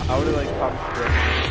I would've like popped the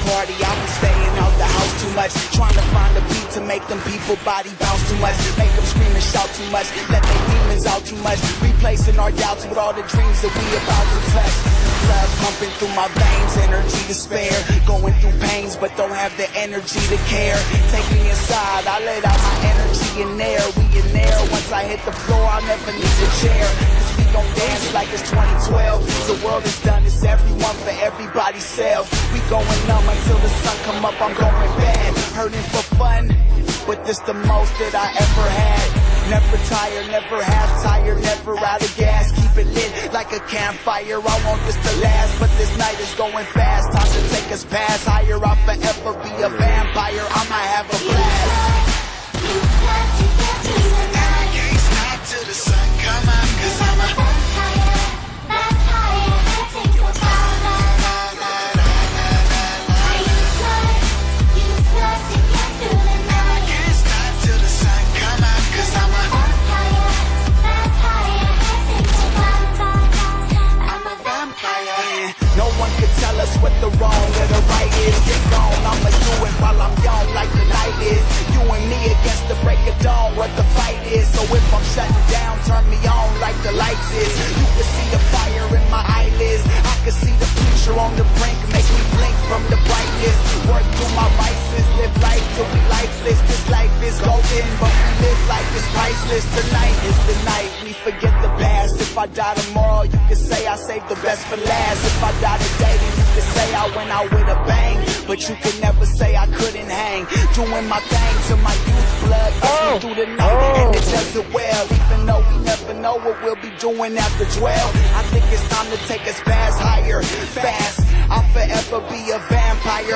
Party, I've been staying out the house too much, trying to find a beat to make them people body bounce too much, make them scream and shout too much, let their demons out too much, replacing our doubts with all the dreams that we about to touch. Blood pumping through my veins, energy to spare, going through pains but don't have the energy to care. Take me inside, I let out my energy in there, we in there. Once I hit the floor, I'll never need a chair, cause we gon' dance like it's 2012. The world is done, it's everyone for everybody's self. We going numb until the sun come up, I'm going bad. Hurting for fun, but this the most that I ever had. Never tired, never half tired, never out of gas. Keep it lit like a campfire, I want this to last. But this night is going fast, time to take us past higher. I'll forever be a vampire, I'ma have a blast. I can't stop till the sun come up, cause I'm a no one can tell us what the wrong or the right is. Get gone, I'ma do it while I'm young like the night is. You and me against the break of dawn, what the fight is. So if I'm shutting down, turn me on like the lights is. You can see the fire in my eyelids, I can see the future on the brink, make me blink from the brightness. Work through my vices, live life till we lifeless. This life is golden, but we live like it's priceless. Tonight is the night, we forget the past. If I die tomorrow, you can say I saved the best for last. If I die today, then you can say I went out with a bang, but you can never say I couldn't hang. Doing my thing till my youth blood gets me through the night, and it does it well. Even though we never know what we'll be doing after 12, I think it's time to take us past higher, fast. I'll forever be a vampire.